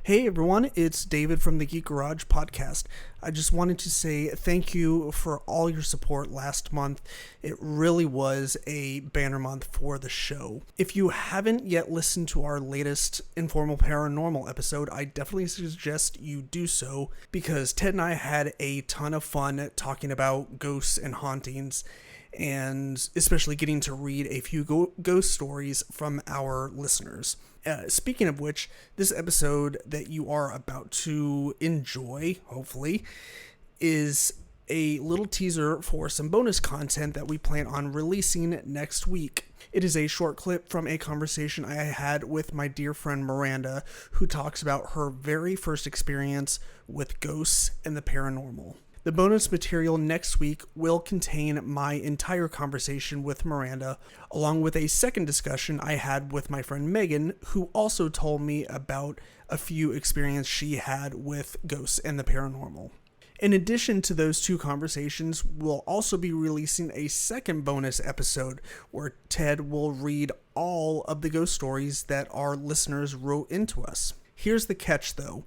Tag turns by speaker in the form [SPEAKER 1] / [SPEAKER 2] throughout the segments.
[SPEAKER 1] Hey everyone, it's David from the Geek Garage podcast. I just wanted to say thank you for all your support last month. It really was a banner month for the show. If you haven't yet listened to our latest Informal Paranormal episode, I definitely suggest you do so because Ted and I had a ton of fun talking about ghosts and hauntings, and especially getting to read a few ghost stories from our listeners. Speaking of which, this episode that you are about to enjoy, hopefully, is a little teaser for some bonus content that we plan on releasing next week. It is a short clip from a conversation I had with my dear friend Miranda, who talks about her very first experience with ghosts and the paranormal. The bonus material next week will contain my entire conversation with Miranda, along with a second discussion I had with my friend Megan, who also told me about a few experiences she had with ghosts and the paranormal. In addition to those two conversations, we'll also be releasing a second bonus episode where Ted will read all of the ghost stories that our listeners wrote into us. Here's the catch though.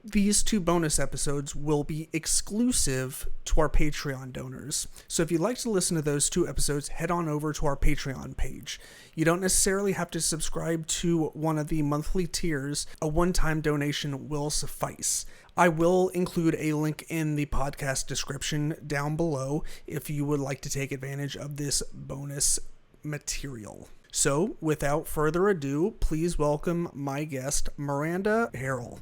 [SPEAKER 1] These two bonus episodes will be exclusive to our Patreon donors. So if you'd like to listen to those two episodes, head on over to our Patreon page. You don't necessarily have to subscribe to one of the monthly tiers. A one-time donation will suffice. I will include a link in the podcast description down below if you would like to take advantage of this bonus material. So without further ado, please welcome my guest, Miranda Harrell.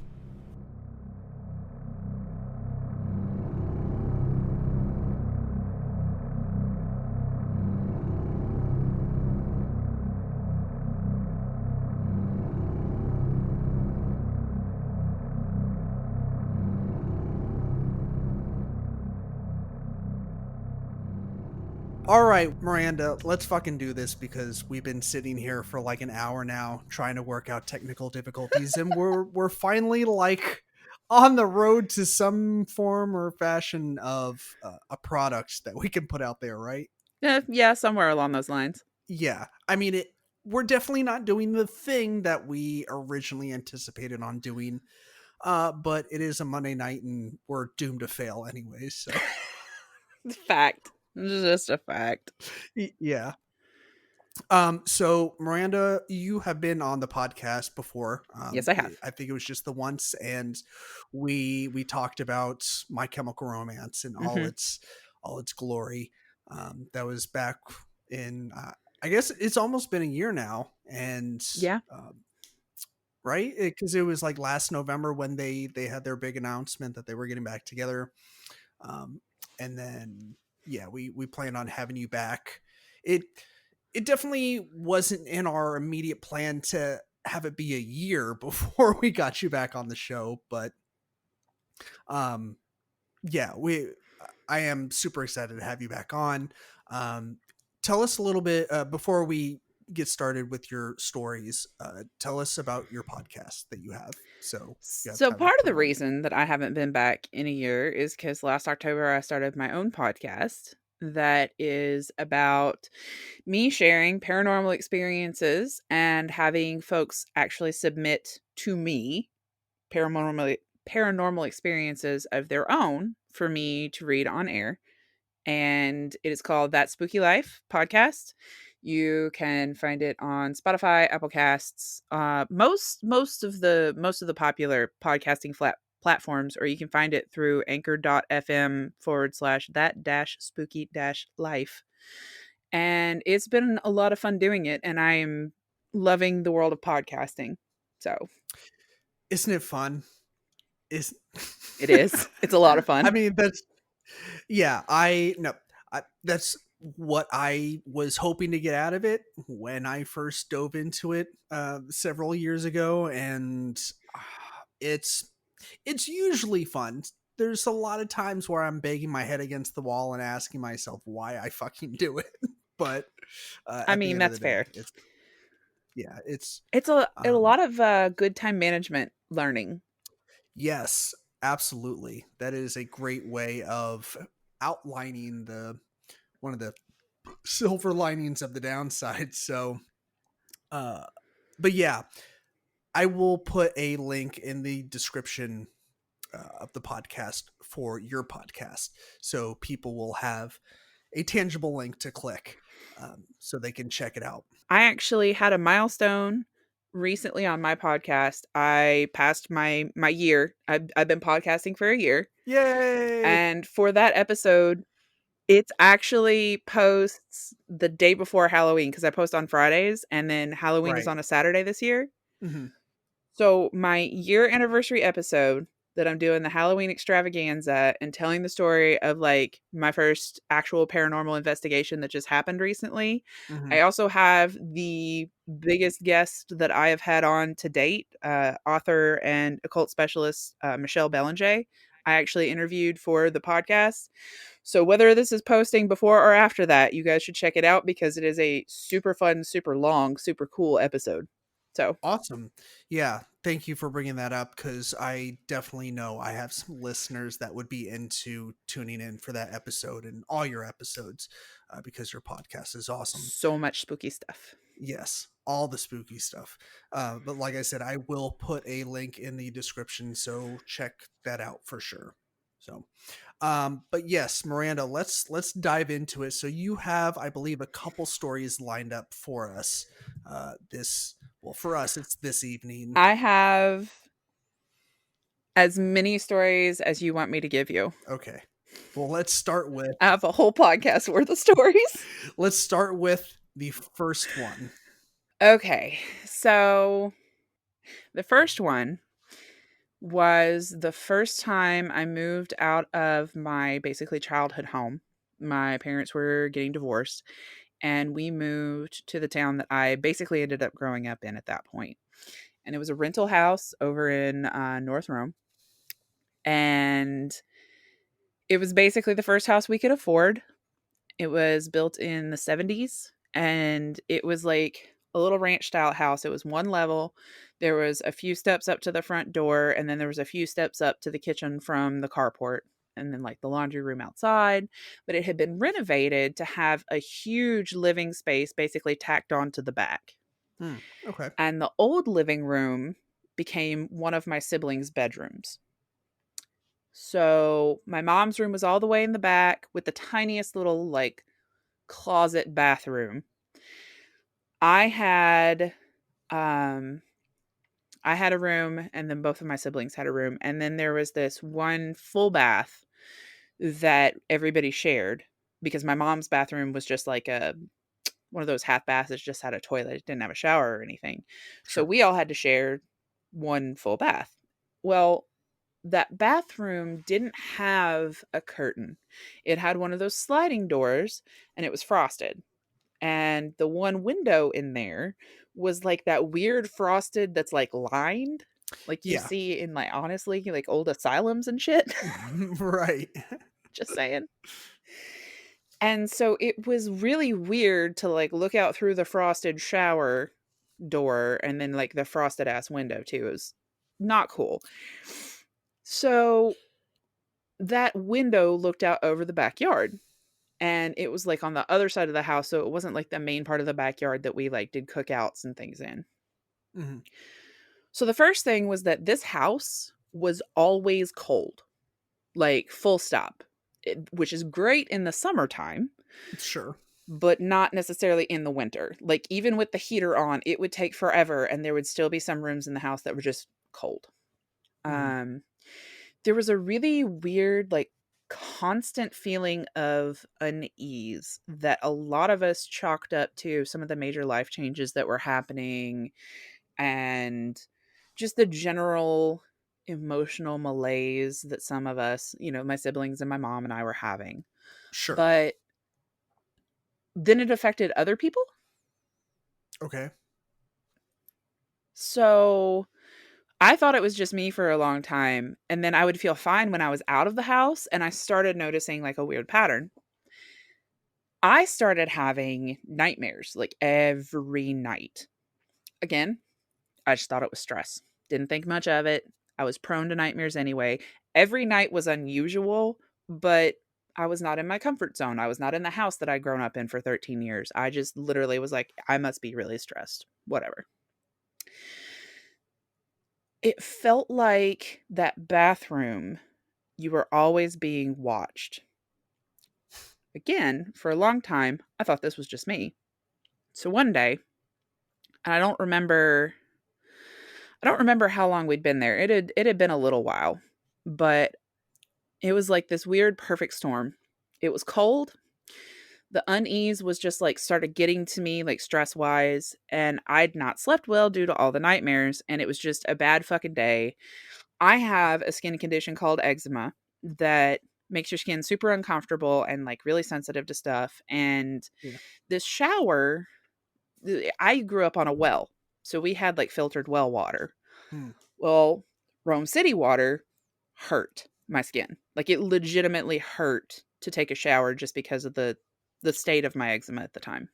[SPEAKER 1] All right, Miranda, let's fucking do this because we've been sitting here for like an hour now trying to work out technical difficulties, and we're finally like on the road to some form or fashion of a product that we can put out there, right?
[SPEAKER 2] Yeah, somewhere along those lines.
[SPEAKER 1] Yeah. I mean, we're definitely not doing the thing that we originally anticipated on doing. But it is a Monday night and we're doomed to fail anyways, so
[SPEAKER 2] Fact. Just a fact.
[SPEAKER 1] yeah. So Miranda, you have been on the podcast before.
[SPEAKER 2] Yes, I have.
[SPEAKER 1] I think it was just the once, and we talked about My Chemical Romance and
[SPEAKER 2] Hmm.
[SPEAKER 1] all its glory. That was back in I guess it's almost been a year now, and
[SPEAKER 2] Yeah.
[SPEAKER 1] right, because it was like last November when they had their big announcement that they were getting back together, um, and then yeah, we planned on having you back. It it definitely wasn't in our immediate plan to have it be a year before we got you back on the show, but um, yeah, we I am super excited to have you back on. Um, Tell us a little bit before we get started with your stories. Tell us about your podcast that you have. So you have
[SPEAKER 2] So
[SPEAKER 1] time to
[SPEAKER 2] part of the
[SPEAKER 1] promote it.
[SPEAKER 2] reason that I haven't been back in a year is because last October I started my own podcast that is about me sharing paranormal experiences and having folks actually submit to me paranormal paranormal experiences of their own for me to read on air. And it is called That Spooky Life podcast. You can find it on Spotify, Apple Casts, most of the popular podcasting platforms, or you can find it through anchor.fm/ that dash spooky dash life. And it's been a lot of fun doing it, and I'm loving the world of podcasting. So
[SPEAKER 1] Isn't it fun? Is
[SPEAKER 2] it is. It's a lot of
[SPEAKER 1] I
[SPEAKER 2] fun.
[SPEAKER 1] mean that's yeah, I no, that's what I was hoping to get out of it when I first dove into it several years ago, and uh, it's it's usually fun. There's a lot of times where I'm banging my head against the wall and asking myself why I fucking do it, but
[SPEAKER 2] I
[SPEAKER 1] at the
[SPEAKER 2] mean,
[SPEAKER 1] end of the
[SPEAKER 2] that's
[SPEAKER 1] day,
[SPEAKER 2] fair.
[SPEAKER 1] it's yeah, it's
[SPEAKER 2] It's a
[SPEAKER 1] um,
[SPEAKER 2] lot of good time management learning.
[SPEAKER 1] yes, absolutely. That is a great way of outlining the one of the silver linings of the downside. So, uh, but yeah, I will put a link in the description of the podcast for your podcast, so people will have a tangible link to click, so they can check it out.
[SPEAKER 2] I actually had a milestone recently on my podcast. I passed my year. I've been podcasting for a year,
[SPEAKER 1] Yay!
[SPEAKER 2] and for that episode, it's actually posts the day before Halloween because I post on Fridays, and then Halloween is
[SPEAKER 1] Right.
[SPEAKER 2] on a Saturday this year.
[SPEAKER 1] Hmm.
[SPEAKER 2] So my year anniversary episode that I'm doing the Halloween extravaganza and telling the story of like my first actual paranormal investigation that just happened recently.
[SPEAKER 1] Hmm.
[SPEAKER 2] I also have the biggest guest that I have had on to date, author and occult specialist Michelle Belanger. I actually interviewed for the podcast. So whether this is posting before or after that, you guys should check it out because it is a super fun, super long, super cool episode. So
[SPEAKER 1] Awesome. Yeah. Thank you for bringing that up, because I definitely know I have some listeners that would be into tuning in for that episode and all your episodes, because your podcast is awesome.
[SPEAKER 2] so much spooky stuff.
[SPEAKER 1] Yes, all the spooky stuff. But like I said, I will put a link in the description, so check that out for sure. So, but yes, Miranda, let's dive into it. So you have, I believe, a couple stories lined up for us. This, well, for us, it's this evening.
[SPEAKER 2] I have as many stories as you want me to give you.
[SPEAKER 1] Okay. Well, let's start with
[SPEAKER 2] I have a whole podcast worth of stories.
[SPEAKER 1] let's start with the first one.
[SPEAKER 2] Okay. So the first one was the first time I moved out of my basically childhood home. My parents were getting divorced, and we moved to the town that I basically ended up growing up in at that point. And it was a rental house over in North Rome. And it was basically the first house we could afford. It was built in the 70s, and it was like a little ranch style house. It was one level. There was a few steps up to the front door, and then there was a few steps up to the kitchen from the carport, and then like the laundry room outside. But it had been renovated to have a huge living space basically tacked on to the back.
[SPEAKER 1] Hmm. Okay.
[SPEAKER 2] And the old living room became one of my siblings' bedrooms. So my mom's room was all the way in the back with the tiniest little like closet bathroom. I had um I had a room, and then both of my siblings had a room, and then there was this one full bath that everybody shared because my mom's bathroom was just like a one of those half baths that just had a toilet. It didn't have a shower or anything. So
[SPEAKER 1] Sure.
[SPEAKER 2] we all had to share one full bath. Well, that bathroom didn't have a curtain. It had one of those sliding doors, and it was frosted. And the one window in there was like that weird frosted that's like lined, like you
[SPEAKER 1] Yeah.
[SPEAKER 2] see in like honestly like old asylums and shit.
[SPEAKER 1] Right.
[SPEAKER 2] Just saying. And so it was really weird to like look out through the frosted shower door and then like the frosted ass window too. It was not cool. So that window looked out over the backyard, and it was like on the other side of the house, so it wasn't like the main part of the backyard that we like did cookouts and things in.
[SPEAKER 1] Hmm.
[SPEAKER 2] So the first thing was that this house was always cold, like full stop, which is great in the summertime,
[SPEAKER 1] Sure.
[SPEAKER 2] but not necessarily in the winter. Like even with the heater on, it would take forever, and there would still be some rooms in the house that were just cold.
[SPEAKER 1] Hmm.
[SPEAKER 2] Um, there was a really weird, like, constant feeling of unease that a lot of us chalked up to some of the major life changes that were happening and just the general emotional malaise that some of us, my siblings and my mom and I were having.
[SPEAKER 1] Sure.
[SPEAKER 2] But then it affected other people.
[SPEAKER 1] Okay.
[SPEAKER 2] So I thought it was just me for a long time. And then I would feel fine when I was out of the house. And I started noticing like a weird pattern. I started having nightmares like every night. Again, I just thought it was stress. Didn't think much of it. I was prone to nightmares anyway. Every night was unusual, but I was not in my comfort zone. I was not in the house that I'd grown up in for 13 years. I just literally was like, I must be really stressed. Whatever. It felt like that bathroom, you were always being watched. Again, for a long time, I thought this was just me. So one day, and I don't remember how long we'd been there. It had been a little while, but it was like this weird perfect storm. It was cold. The unease was just like started getting to me like stress wise, and I'd not slept well due to all the nightmares, and it was just a bad fucking day. I have a skin condition called eczema that makes your skin super uncomfortable and like really sensitive to stuff. And
[SPEAKER 1] Yeah.
[SPEAKER 2] this shower, I grew up on a well. So we had like filtered well water.
[SPEAKER 1] Hmm.
[SPEAKER 2] Well, Rome City water hurt my skin. Like it legitimately hurt to take a shower just because of the state of my eczema at the time.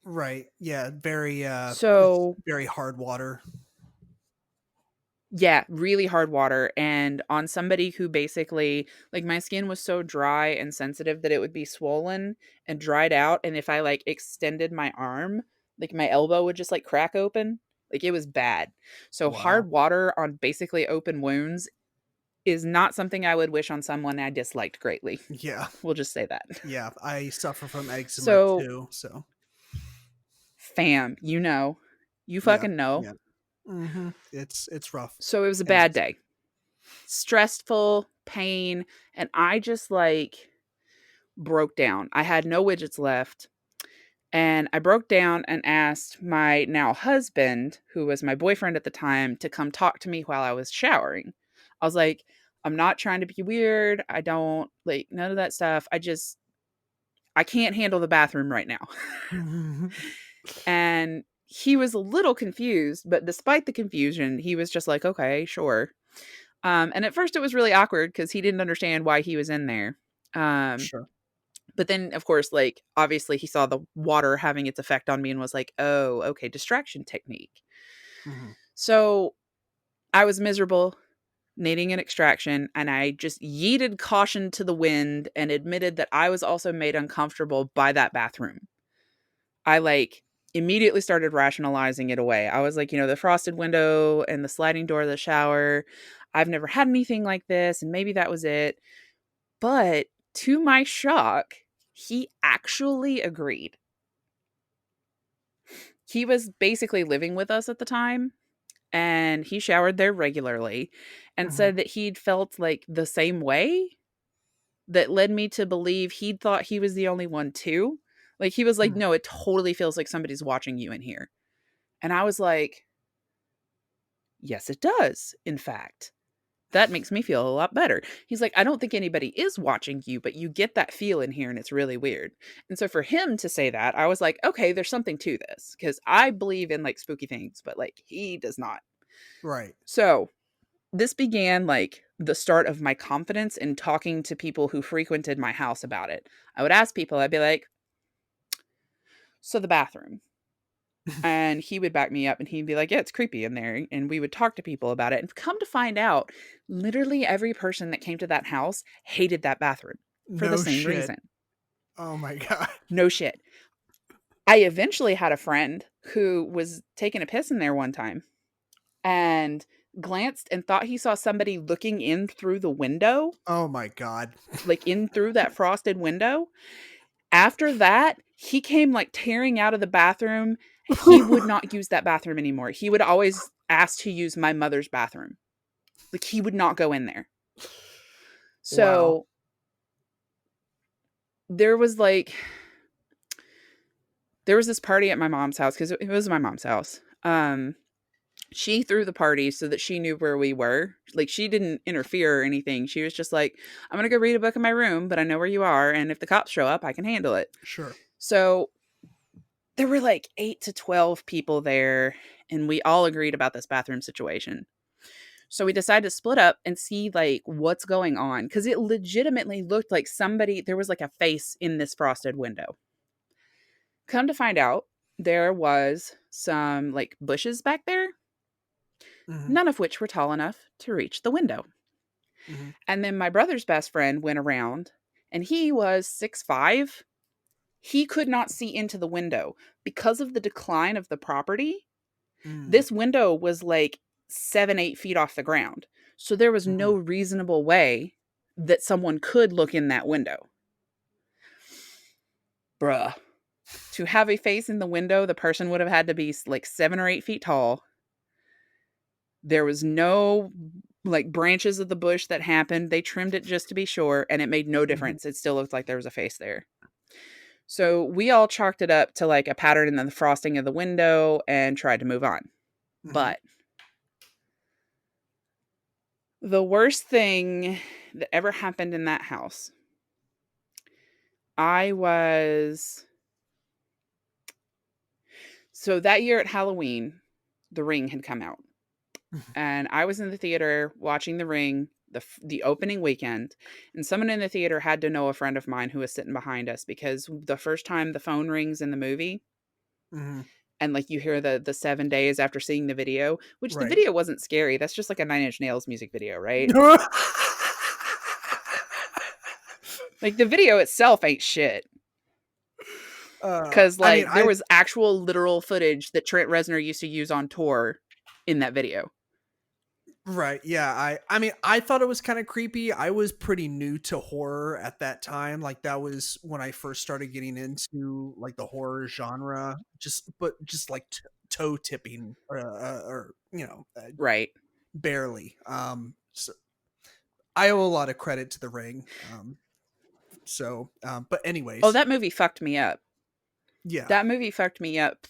[SPEAKER 1] Right. Yeah. Very. It's
[SPEAKER 2] So
[SPEAKER 1] very hard water.
[SPEAKER 2] yeah, really hard water. And on somebody who basically, like, my skin was so dry and sensitive that it would be swollen and dried out. And if I like extended my arm, like my elbow would just like crack open. Like it was bad. So
[SPEAKER 1] Wow.
[SPEAKER 2] hard water on basically open wounds is not something I would wish on someone I disliked greatly.
[SPEAKER 1] Yeah.
[SPEAKER 2] We'll just say that.
[SPEAKER 1] Yeah. I suffer from eczema
[SPEAKER 2] So,
[SPEAKER 1] too. So
[SPEAKER 2] fam, you
[SPEAKER 1] yeah.
[SPEAKER 2] fucking know.
[SPEAKER 1] Yeah. It's rough.
[SPEAKER 2] So it was a
[SPEAKER 1] It
[SPEAKER 2] bad
[SPEAKER 1] is.
[SPEAKER 2] day, stressful, pain. And I just like broke down. I had no widgets left. And I broke down and asked my now husband, who was my boyfriend at the time, to come talk to me while I was showering. I was like, I'm not trying to be weird. I don't like none of that stuff. I can't handle the bathroom right now. And he was a little confused, but despite the confusion, he was just like, okay, sure. And at first it was really awkward because he didn't understand why he was in there. Um,
[SPEAKER 1] Sure.
[SPEAKER 2] But then, of course, like, obviously he saw the water having its effect on me and was like, oh, okay, distraction technique.
[SPEAKER 1] Hmm.
[SPEAKER 2] So I was miserable, needing an extraction, and I just yeeted caution to the wind and admitted that I was also made uncomfortable by that bathroom. I like immediately started rationalizing it away. I was like, the frosted window and the sliding door of the shower. I've never had anything like this, and maybe that was it. But to my shock, he actually agreed. He was basically living with us at the time, and he showered there regularly and
[SPEAKER 1] Hmm.
[SPEAKER 2] said that he'd felt like the same way, that led me to believe he'd thought he was the only one too. Like he was like,
[SPEAKER 1] Hmm.
[SPEAKER 2] "No, it totally feels like somebody's watching you in here." And I was like, "Yes, it does. In fact, that makes me feel a lot better." He's like, "I don't think anybody is watching you, but you get that feel in here and it's really weird." And so for him to say that, I was like, "Okay, there's something to this," cuz I believe in like spooky things, but like he does not.
[SPEAKER 1] Right.
[SPEAKER 2] So, this began like the start of my confidence in talking to people who frequented my house about it. I would ask people, I'd be like, "So the bathroom." And he would back me up and he'd be like, "Yeah, it's creepy in there." And we would talk to people about it. And come to find out, literally every person that came to that house hated that bathroom for the
[SPEAKER 1] No
[SPEAKER 2] same
[SPEAKER 1] shit.
[SPEAKER 2] reason.
[SPEAKER 1] Oh my god.
[SPEAKER 2] No shit. I eventually had a friend who was taking a piss in there one time and glanced and thought he saw somebody looking in through the window,
[SPEAKER 1] Oh my god.
[SPEAKER 2] like in through that frosted window. After that, he came like tearing out of the bathroom. He would not use that bathroom anymore. He would always ask to use my mother's bathroom. Like he would not go in there.
[SPEAKER 1] Wow.
[SPEAKER 2] So there was like there was this party at my mom's house because it was my mom's house. She threw the party so that she knew where we were. Like she didn't interfere or anything. She was just like, "I'm gonna go read a book in my room, but I know where you are, and if the cops show up, I can handle it."
[SPEAKER 1] Sure.
[SPEAKER 2] So there were like 8 to 12 people there, and we all agreed about this bathroom situation. So we decided to split up and see like what's going on because it legitimately looked like somebody there was like a face in this frosted window. Come to find out, there was some like bushes back there,
[SPEAKER 1] Hmm.
[SPEAKER 2] none of which were tall enough to reach the window.
[SPEAKER 1] Hmm.
[SPEAKER 2] And then my brother's best friend went around and he was 6'5". He could not see into the window because of the decline of the property.
[SPEAKER 1] Mm.
[SPEAKER 2] This window was like 7, 8 feet off the ground. So there was no
[SPEAKER 1] Mhm.
[SPEAKER 2] reasonable way that someone could look in that window. Bruh. To have a face in the window, the person would have had to be like 7 or 8 feet tall. There was no like branches of the bush that happened. They trimmed it just to be sure, and it made no
[SPEAKER 1] Mhm.
[SPEAKER 2] difference. It still looked like there was a face there. So we all chalked it up to like a pattern in the frosting of the window and tried to move on.
[SPEAKER 1] Mhm.
[SPEAKER 2] But the worst thing that ever happened in that house, I was so that year at Halloween, The Ring had come out.
[SPEAKER 1] Mhm.
[SPEAKER 2] And I was in the theater watching The Ring the opening weekend, and someone in the theater had to know a friend of mine who was sitting behind us because the first time the phone rings in the movie
[SPEAKER 1] Mhm.
[SPEAKER 2] and like you hear the 7 days after seeing the video, which the
[SPEAKER 1] Right.
[SPEAKER 2] video wasn't scary. That's just like a Nine Inch Nails music video, right? Like the video itself ain't shit. Cause
[SPEAKER 1] I mean,
[SPEAKER 2] like there was actual literal footage that Trent Reznor used to use on tour in that video.
[SPEAKER 1] right, yeah, I mean, I thought it was kinda creepy. I was pretty new to horror at that time, like, that was when I first started getting into, like, the horror genre, just, like, toe tipping, or,
[SPEAKER 2] Right.
[SPEAKER 1] barely, so I owe a lot of credit to The Ring, but
[SPEAKER 2] Oh,
[SPEAKER 1] anyways,
[SPEAKER 2] that movie fucked me up.
[SPEAKER 1] yeah,
[SPEAKER 2] That movie fucked me up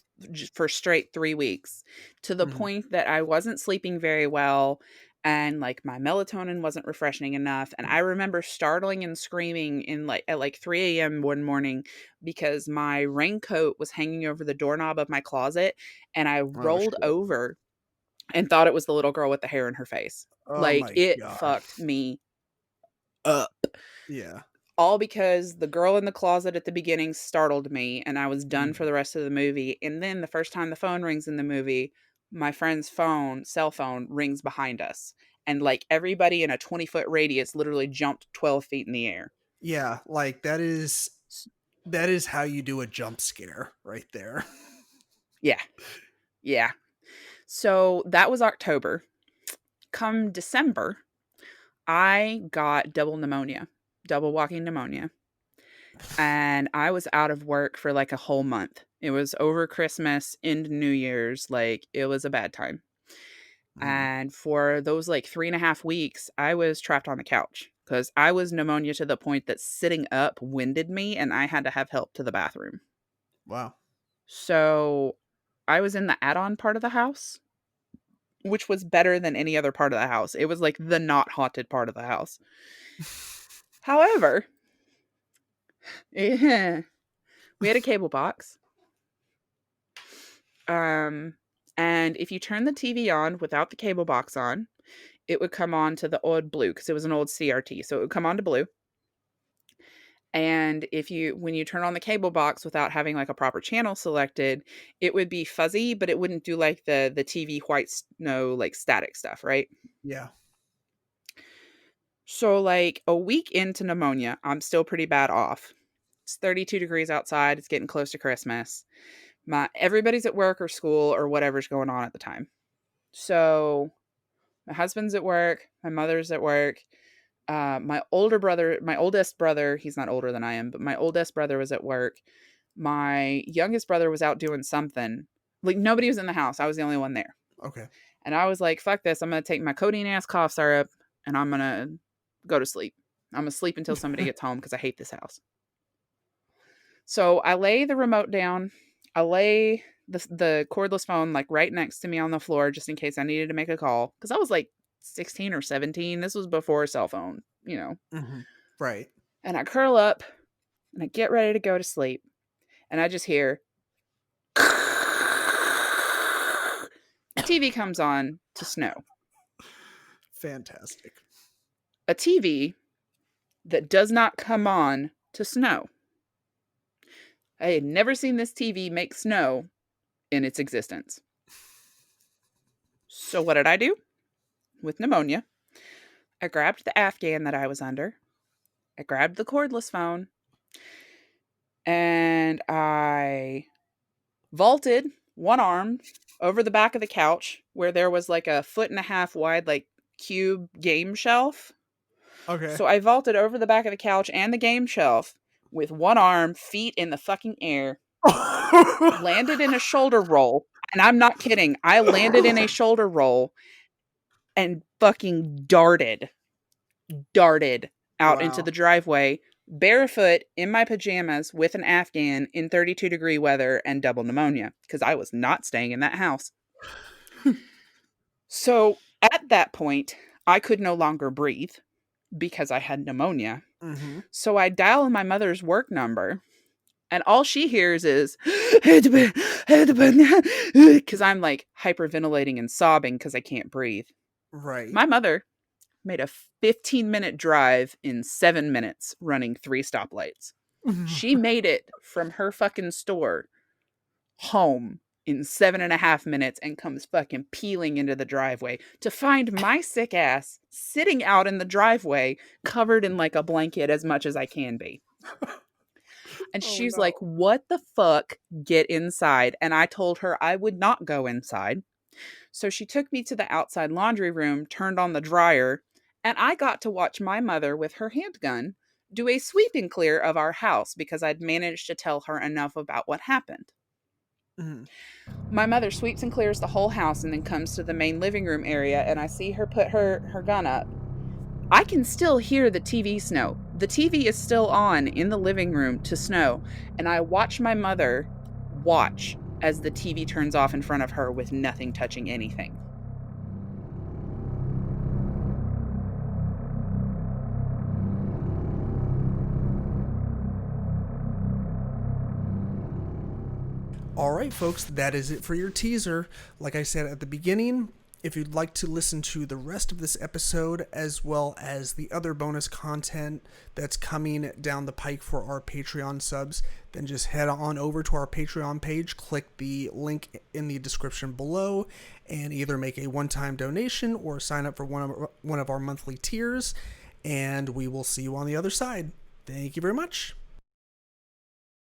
[SPEAKER 2] for straight 3 weeks to the
[SPEAKER 1] mhm,
[SPEAKER 2] point that I wasn't sleeping very well and like my melatonin wasn't refreshing enough, and I remember startling and screaming in like at like 3 a.m. one morning because my raincoat was hanging over the doorknob of my closet and I
[SPEAKER 1] oh,
[SPEAKER 2] rolled
[SPEAKER 1] shit.
[SPEAKER 2] over and thought it was the little girl with the hair in her face.
[SPEAKER 1] Oh
[SPEAKER 2] Like
[SPEAKER 1] my
[SPEAKER 2] it
[SPEAKER 1] god,
[SPEAKER 2] fucked me up.
[SPEAKER 1] yeah,
[SPEAKER 2] All because the girl in the closet at the beginning startled me and I was done for
[SPEAKER 1] mhm,
[SPEAKER 2] the rest of the movie. And then the first time the phone rings in the movie, my friend's cell phone rings behind us. And like everybody in a 20-foot radius literally jumped 12 feet in the air.
[SPEAKER 1] yeah, like, that is how you do a jump scare right there.
[SPEAKER 2] Yeah. Yeah. So that was October. Come December, I got double walking pneumonia. And I was out of work for like a whole month. It was over Christmas into New Year's. Like it was a bad time.
[SPEAKER 1] Mhm,
[SPEAKER 2] And for those like 3.5 weeks, I was trapped on the couch because I was pneumonia to the point that sitting up winded me and I had to have help to the bathroom.
[SPEAKER 1] wow.
[SPEAKER 2] So I was in the add on part of the house, which was better than any other part of the house. It was like the not haunted part of the house. However, we had a cable box. Um, and if you turn the TV on without the cable box on, it would come on to the old blue because it was an old CRT. So it would come on to blue. And when you turn on the cable box without having like a proper channel selected, it would be fuzzy, but it wouldn't do like the TV white snow, like static stuff, right?
[SPEAKER 1] Yeah.
[SPEAKER 2] So like a week into pneumonia, I'm still pretty bad off. It's 32 degrees outside. It's getting close to Christmas. Everybody's at work or school or whatever's going on at the time. So my husband's at work, my mother's at work. My oldest brother, he's not older than I am, but my oldest brother was at work. My youngest brother was out doing something. Like nobody was in the house. I was the only one there.
[SPEAKER 1] Okay.
[SPEAKER 2] And I was like, fuck this. I'm going to take my codeine ass cough syrup and I'm going to go to sleep. I'm going to sleep until somebody gets home because I hate this house. So I lay the remote down. I lay the cordless phone like right next to me on the floor just in case I needed to make a call. Because I was like 16 or 17. This was before a cell phone, you know.
[SPEAKER 1] Mhm. Right.
[SPEAKER 2] And I curl up and I get ready to go to sleep. And I just hear a TV comes on to snow.
[SPEAKER 1] Fantastic.
[SPEAKER 2] A TV that does not come on to snow. I had never seen this TV make snow in its existence. So what did I do? With pneumonia, I grabbed the Afghan that I was under. I grabbed the cordless phone and I vaulted one arm over the back of the couch where there was like a 1.5 foot wide, like cube game shelf.
[SPEAKER 1] Okay.
[SPEAKER 2] So I vaulted over the back of the couch and the game shelf with one arm, feet in the fucking air, landed in a shoulder roll. And I'm not kidding. I landed in a shoulder roll and fucking darted out into
[SPEAKER 1] Wow.
[SPEAKER 2] the driveway, barefoot in my pajamas with an Afghan in 32-degree weather and double pneumonia because I was not staying in that house. So at that point, I could no longer breathe because I had pneumonia.
[SPEAKER 1] Mm-hmm.
[SPEAKER 2] So I dial my mother's work number, and all she hears is because I'm like hyperventilating and sobbing because I can't breathe.
[SPEAKER 1] Right.
[SPEAKER 2] My mother made a 15-minute drive in 7 minutes running 3 stoplights. She made it from her fucking store home in 7.5 minutes and comes fucking peeling into the driveway to find my sick ass sitting out in the driveway covered in like a blanket as much as I can be. And
[SPEAKER 1] Oh
[SPEAKER 2] she's like,
[SPEAKER 1] no.
[SPEAKER 2] "What the fuck? Get inside." And I told her I would not go inside. So she took me to the outside laundry room, turned on the dryer, and I got to watch my mother with her handgun do a sweep and clear of our house because I'd managed to tell her enough about what happened.
[SPEAKER 1] Mm-hmm.
[SPEAKER 2] My mother sweeps and clears the whole house and then comes to the main living room area, and I see her put her gun up. I can still hear the TV snow. The TV is still on in the living room to snow, and I watch my mother watch as the TV turns off in front of her with nothing touching anything.
[SPEAKER 1] All right, folks, that is it for your teaser. Like I said at the beginning, if you'd like to listen to the rest of this episode, as well as the other bonus content that's coming down the pike for our Patreon subs, then just head on over to our Patreon page, click the link in the description below, and either make a one-time donation or sign up for one of our monthly tiers, and we will see you on the other side. Thank you very much.